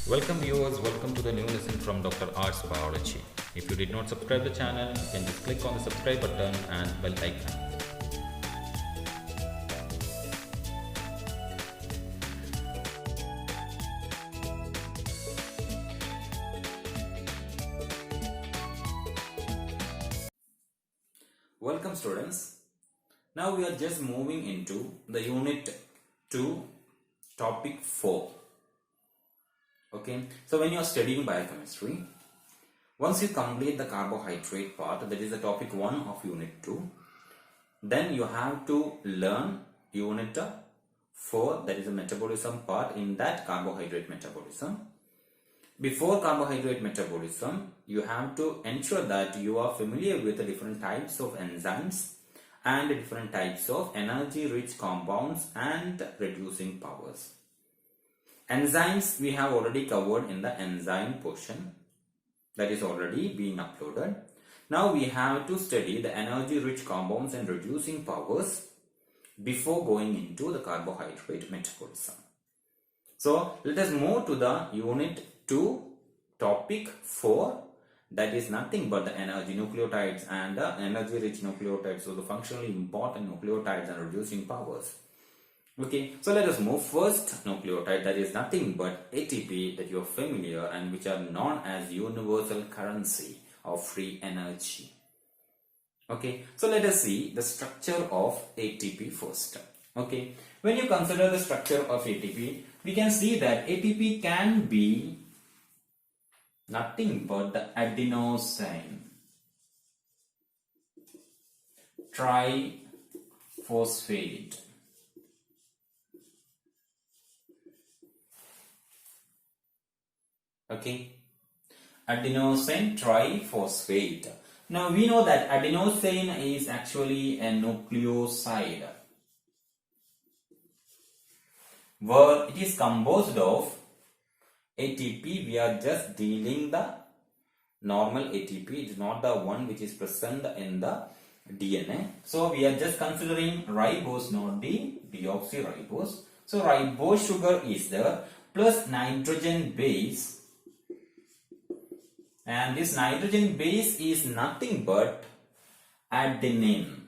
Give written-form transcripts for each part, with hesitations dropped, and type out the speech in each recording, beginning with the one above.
Welcome viewers, welcome to the new lesson from Dr. Arts Biology. If you did not subscribe the channel, you can just click on the subscribe button and bell icon. Welcome students. Now we are just moving into the unit 2 topic 4. Okay, so when you are studying biochemistry, once you complete the carbohydrate part, that is the topic 1 of unit 2, then you have to learn unit 4, that is the metabolism part in that carbohydrate metabolism. Before carbohydrate metabolism, you have to ensure that you are familiar with the different types of enzymes and different types of energy rich compounds and reducing powers. Enzymes we have already covered in the enzyme portion, that is already being uploaded. Now we have to study the energy rich compounds and reducing powers before going into the carbohydrate metabolism. So let us move to the unit 2 topic 4, that is nothing but the energy nucleotides and the energy rich nucleotides, so the functionally important nucleotides and reducing powers. Okay, so let us move first nucleotide, that is nothing but ATP, that you are familiar and which are known as universal currency of free energy. Okay, so let us see the structure of ATP first. Okay, when you consider the structure of ATP, we can see that ATP can be nothing but the adenosine triphosphate. Okay, adenosine triphosphate. Now we know that adenosine is actually a nucleoside where it is composed of ATP. We are just dealing the normal ATP. It is not the one which is present in the DNA. So we are just considering ribose, not the deoxyribose. So ribose sugar is there plus nitrogen base. And this nitrogen base is nothing but adenine.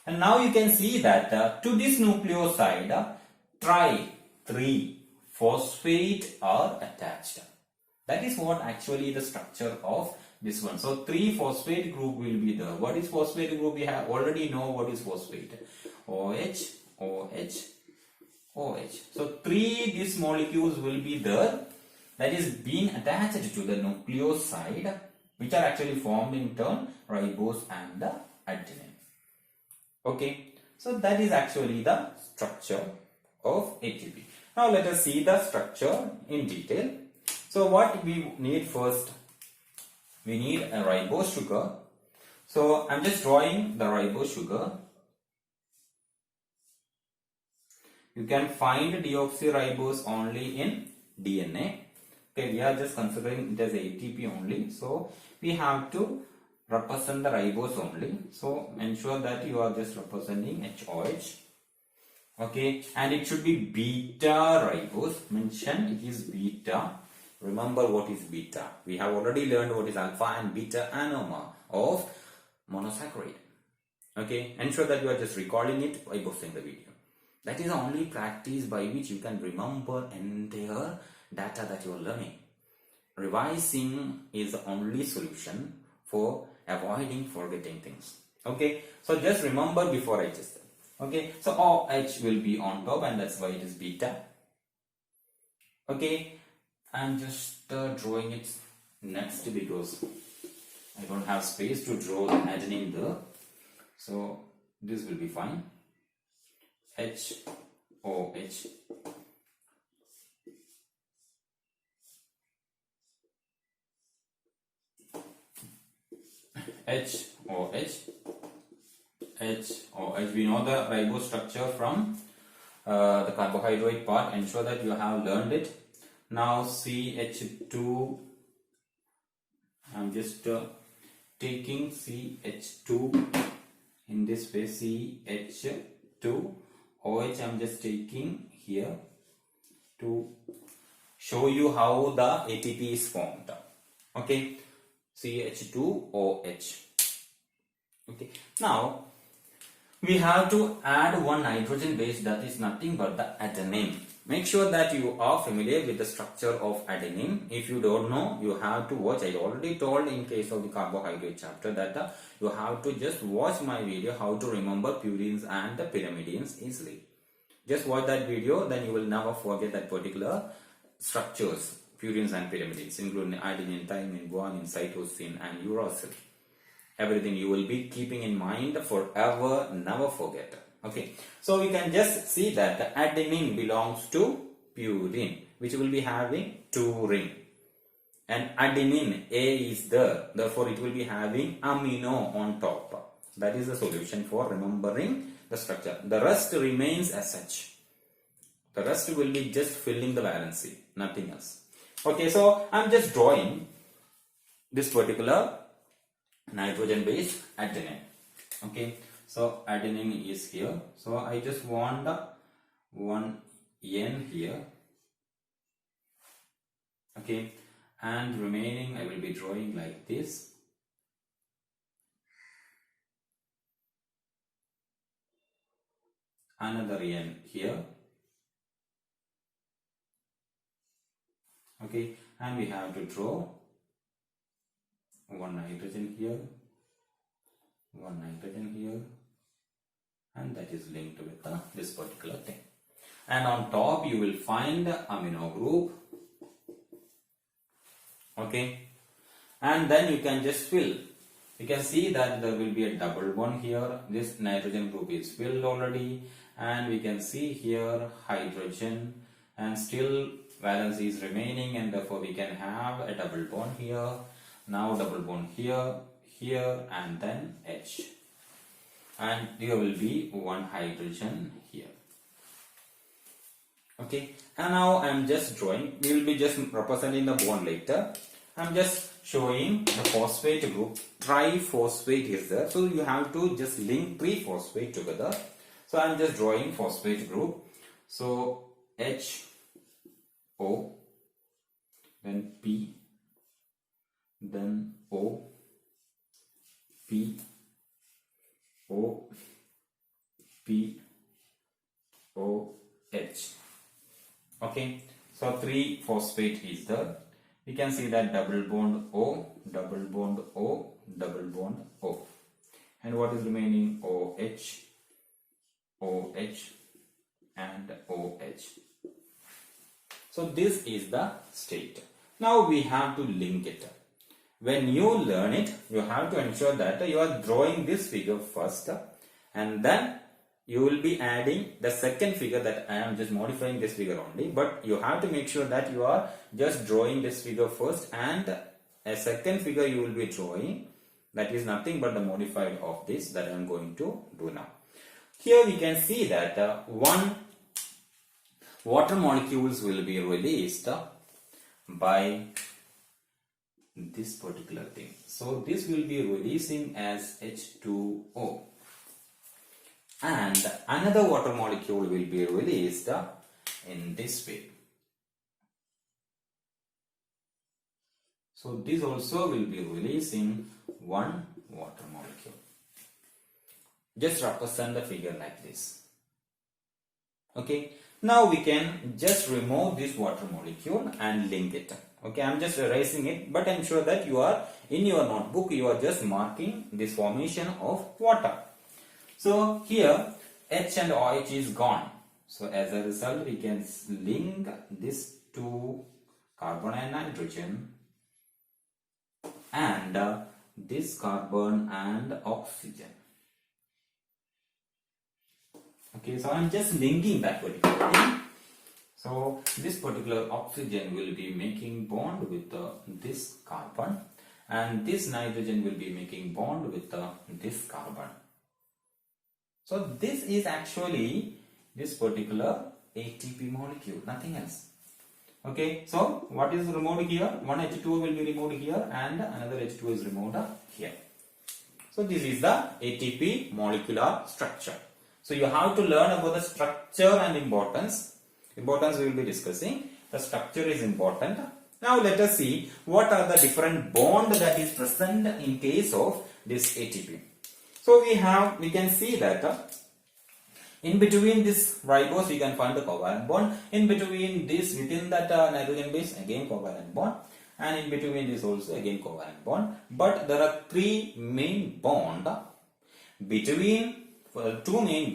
And now you can see that to this nucleoside, 3-phosphate are attached. That is what actually the structure of this one. So 3-phosphate group will be there. What is phosphate group? We have already know what is phosphate. OH, OH, OH. So 3 these molecules will be there, that is being attached to the nucleoside, which are actually formed in turn ribose and the adenine. Okay, so that is actually the structure of ATP. Now let us see the structure in detail. So what we need first, we need a ribose sugar. So I am just drawing the ribose sugar. You can find deoxyribose only in DNA. Okay, we are just considering it as ATP only. So we have to represent the ribose only. So ensure that you are just representing HOH. Okay, and it should be beta ribose. Mention it is beta. Remember what is beta. We have already learned what is alpha and beta anomer of monosaccharide. Okay, ensure that you are just recalling it by pausing the video. That is the only practice by which you can remember entire data that you are learning. Revising is the only solution for avoiding forgetting things. Okay, so just remember before I just. Okay, so OH will be on top and that's why it is beta. Okay, I'm just drawing it next because I don't have space to draw the adenine there. So this will be fine. HOH. HOH. We know the ribose structure from the carbohydrate part. Ensure that you have learned it. Now CH2. I'm just taking CH2 in this way, CH2 OH I am just taking here to show you how the ATP is formed. Okay, CH2OH. Okay, now we have to add one nitrogen base, that is nothing but the adenine. Make sure that you are familiar with the structure of adenine. If you don't know, you have to watch. I already told in case of the carbohydrate chapter that you have to just watch my video how to remember purines and the pyrimidines easily. Just watch that video, then you will never forget that particular structures, purines and pyrimidines, including adenine, thymine, guanine, cytosine and uracil. Everything you will be keeping in mind forever, never forget. Okay, so we can just see that the adenine belongs to purine, which will be having 2 ring, and adenine A is there, therefore it will be having amino on top. That is the solution for remembering the structure. The rest remains as such. The rest will be just filling the valency, nothing else. Okay, so I am just drawing this particular nitrogen base adenine. Okay, so adenine is here, so I just want one N here. Okay, and remaining I will be drawing like this. Another N here. Okay, and we have to draw one nitrogen here, one nitrogen here, and that is linked with this particular thing. And on top you will find the amino group. Okay, and then you can just fill. You can see that there will be a double bond here. This nitrogen group is filled already, and we can see here hydrogen, and still valence is remaining, and therefore we can have a double bond here. Now double bond here, here, and then H, and there will be one hydrogen here. Okay, and now I am just drawing. We will be just representing the bond later. I am just showing the phosphate group. Triphosphate is there, so you have to just link 3 phosphate together. So I am just drawing phosphate group. So H, O, then P, then O, P, O, P, O, H. Okay, so 3 phosphate is there. We can see that double bond O, double bond O, double bond O. And what is remaining? OH, OH, and OH. So this is the state. Now we have to link it. When you learn it, you have to ensure that you are drawing this figure first, and then you will be adding the second figure. That I am just modifying this figure only, but you have to make sure that you are just drawing this figure first, and a second figure you will be drawing, that is nothing but the modified of this that I am going to do now. Here we can see that one water molecules will be released by this particular thing. So this will be releasing as H2O, and another water molecule will be released in this way. So this also will be releasing one water molecule. Just represent the figure like this. Okay, now we can just remove this water molecule and link it. Okay, I am just erasing it, but ensure that you are in your notebook, you are just marking this formation of water. So here H and OH is gone. So as a result, we can link this to carbon and nitrogen, and this carbon and oxygen. Okay, so I am just linking that particular thing. So this particular oxygen will be making bond with this carbon, and this nitrogen will be making bond with this carbon. So this is actually this particular ATP molecule, nothing else. Okay, so what is removed here? One H2O will be removed here, and another H2O is removed here. So this is the ATP molecular structure. So you have to learn about the structure and importance. Importance we will be discussing. The structure is important. Now let us see what are the different bonds that is present in case of this ATP. So we can see that in between this ribose we can find the covalent bond. In between this, within that nitrogen base, again covalent bond, and in between this also again covalent bond. But there are three main bond between three main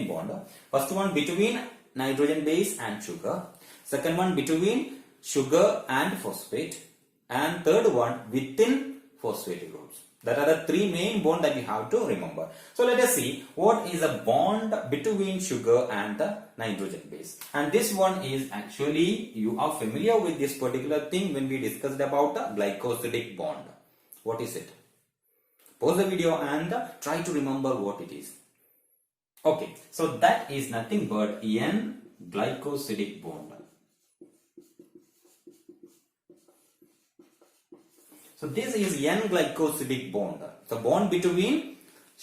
bond. First one between nitrogen base and sugar. Second one between sugar and phosphate, and third one within phosphate groups. That are the three main bonds that you have to remember. So let us see what is a bond between sugar and the nitrogen base. And this one is actually, you are familiar with this particular thing when we discussed about the glycosidic bond. What is it? Pause the video and try to remember what it is. Okay, so that is nothing but N-glycosidic bond. So this is N-glycosidic bond. The bond between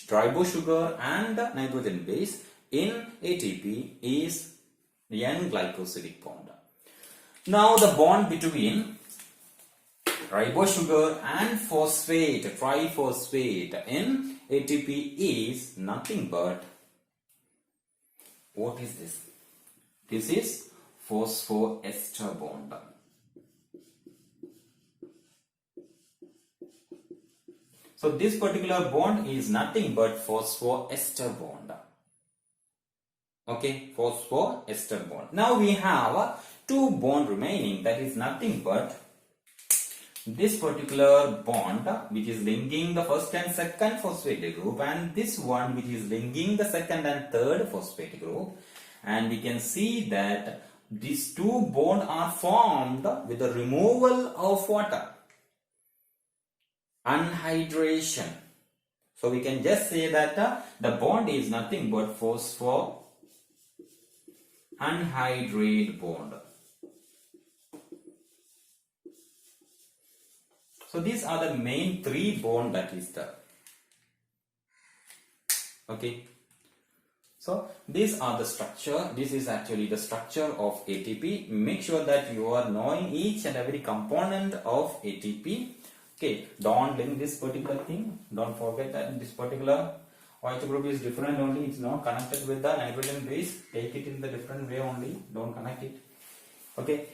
ribose sugar and nitrogen base in ATP is N-glycosidic bond. Now the bond between ribose sugar and phosphate, triphosphate in ATP is nothing but, what is this? This is phosphoester bond. So this particular bond is nothing but phosphoester bond. Okay, phosphoester bond. Now we have two bonds remaining, that is nothing but this particular bond which is linking the first and second phosphate group, and this one which is linking the second and third phosphate group. And we can see that these two bonds are formed with the removal of water. Anhydration. So we can just say that the bond is nothing but phosphoanhydrate bond. So these are the main three bonds that is there. Okay. So these are the structure. This is actually the structure of ATP. Make sure that you are knowing each and every component of ATP. Okay, don't link this particular thing. Don't forget that this particular OH group is different only. It's not connected with the nitrogen base. Take it in the different way only. Don't connect it. Okay.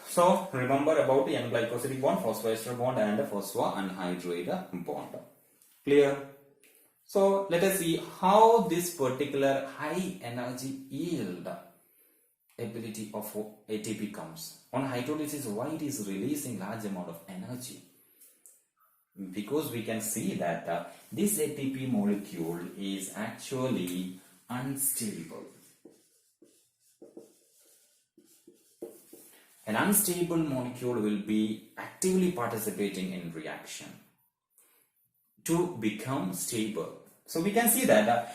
So remember about the N-glycosidic bond, phosphoester bond, and the phosphoanhydrate bond. Clear? So let us see how this particular high energy yield ability of ATP comes. On hydrolysis, why it is releasing large amount of energy? Because we can see that this ATP molecule is actually unstable. An unstable molecule will be actively participating in reaction to become stable. So we can see that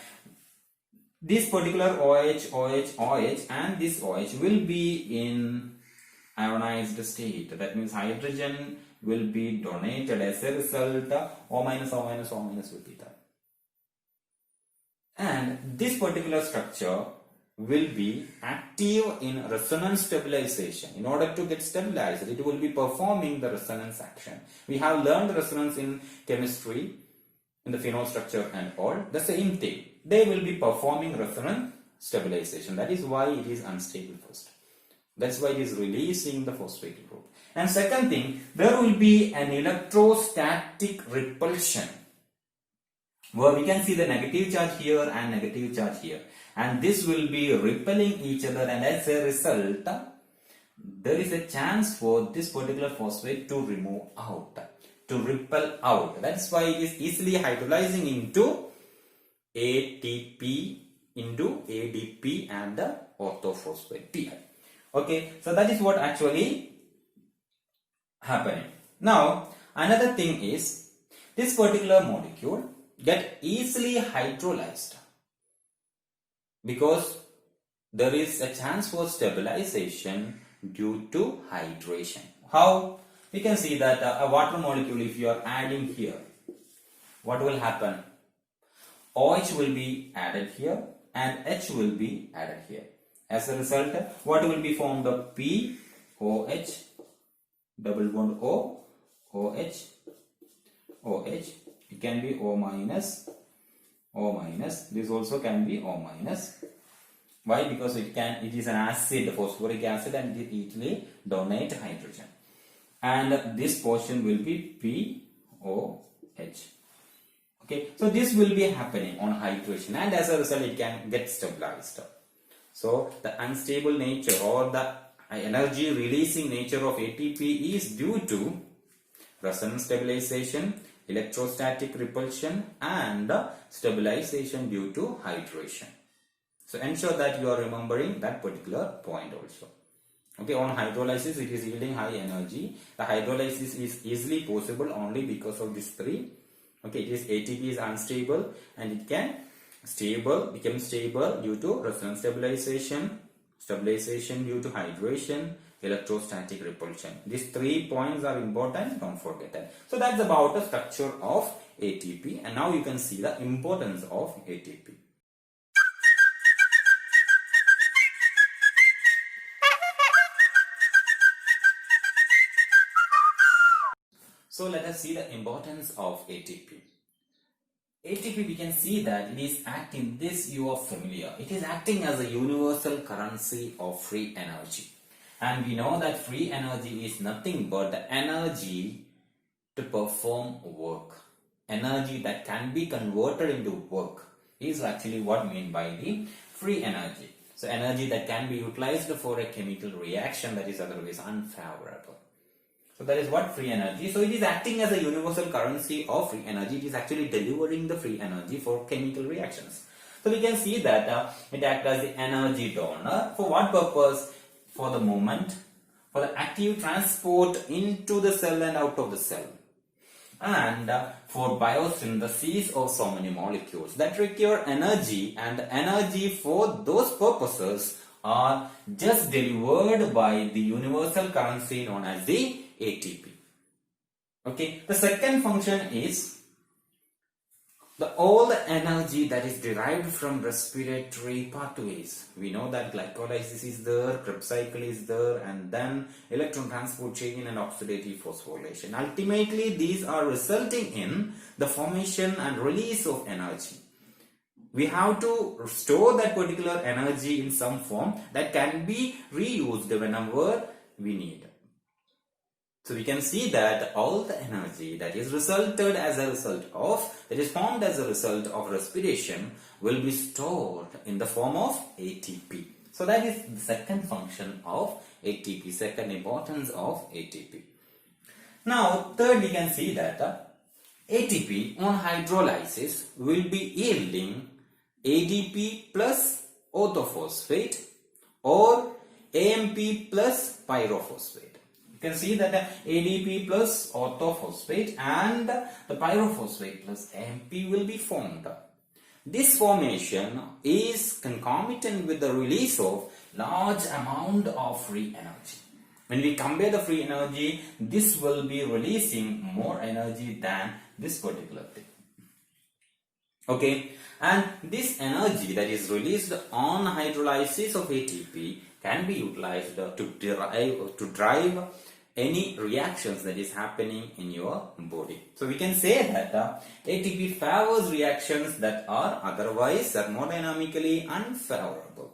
this particular OH and this OH will be in ionized state. That means hydrogen will be donated as a result. O minus will be there. And this particular structure will be active in resonance stabilization. In order to get stabilized, it will be performing the resonance action. We have learned resonance in chemistry, in the phenol structure and all. The same thing. They will be performing resonance stabilization. That is why it is unstable first. That's why it is releasing the phosphate group. And second thing, there will be an electrostatic repulsion, where we can see the negative charge here and negative charge here. And this will be repelling each other, and as a result, there is a chance for this particular phosphate to remove out, to repel out. That's why it is easily hydrolyzing into ATP, into ADP and the orthophosphate PI. Okay, so that is what actually happening. Now, another thing is, this particular molecule get easily hydrolyzed because there is a chance for stabilization due to hydration. How? We can see that a water molecule, if you are adding here, what will happen? OH will be added here and H will be added here. As a result, what will be formed? The POH, double bond O, OH, OH. It can be O minus, O minus. This also can be O minus. Why? Because it is an acid, phosphoric acid, and it will donate hydrogen. And this portion will be POH. Okay, so this will be happening on hydration, and as a result it can get stabilized. So the unstable nature or the energy releasing nature of ATP is due to resonance stabilization, electrostatic repulsion, and stabilization due to hydration. So ensure that you are remembering that particular point also. Okay, on hydrolysis it is yielding high energy. The hydrolysis is easily possible only because of these three. Okay, ATP is unstable and it can become stable due to resonance stabilization, stabilization due to hydration, electrostatic repulsion. These 3 points are important, don't forget that. So that's about the structure of ATP, and now you can see the importance of ATP. So let us see the importance of ATP. ATP, we can see that it is acting, this you are familiar, it is acting as a universal currency of free energy. And we know that free energy is nothing but the energy to perform work. Energy that can be converted into work is actually what we mean by the free energy. So energy that can be utilized for a chemical reaction that is otherwise unfavorable. So that is what free energy. So it is acting as a universal currency of free energy. It is actually delivering the free energy for chemical reactions. So we can see that it acts as the energy donor. For what purpose? For the movement, for the active transport into the cell and out of the cell. And for biosynthesis of so many molecules that require energy, and energy for those purposes are just delivered by the universal currency known as the ATP. Okay, the second function is all the energy that is derived from respiratory pathways. We know that glycolysis is there, Crick cycle is there, and then electron transport chain and oxidative phosphorylation. Ultimately, these are resulting in the formation and release of energy. We have to store that particular energy in some form that can be reused whenever we need. So we can see that all the energy that is resulted as a result of, that is formed as a result of respiration, will be stored in the form of ATP. So that is the second function of ATP, second importance of ATP. Now third, we can see that ATP on hydrolysis will be yielding ADP plus orthophosphate or AMP plus pyrophosphate. You can see that the ADP plus orthophosphate and the pyrophosphate plus AMP will be formed. This formation is concomitant with the release of large amount of free energy. When we compare the free energy, this will be releasing more energy than this particular thing. Okay, and this energy that is released on hydrolysis of ATP can be utilized to drive any reactions that is happening in your body. So we can say that ATP favors reactions that are otherwise thermodynamically unfavorable.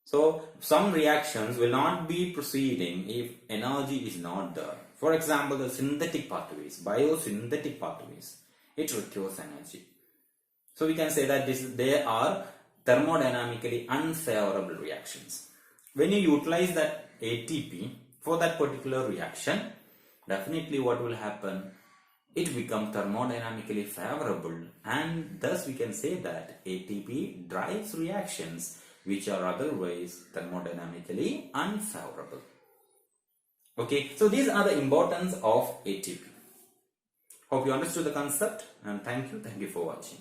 So some reactions will not be proceeding if energy is not there. For example, the synthetic pathways, biosynthetic pathways, it requires energy. So we can say that they are thermodynamically unfavorable reactions. When you utilize that ATP for that particular reaction, definitely what will happen? It becomes thermodynamically favorable, and thus we can say that ATP drives reactions which are otherwise thermodynamically unfavorable. Okay, so these are the importance of ATP. Hope you understood the concept, and thank you for watching.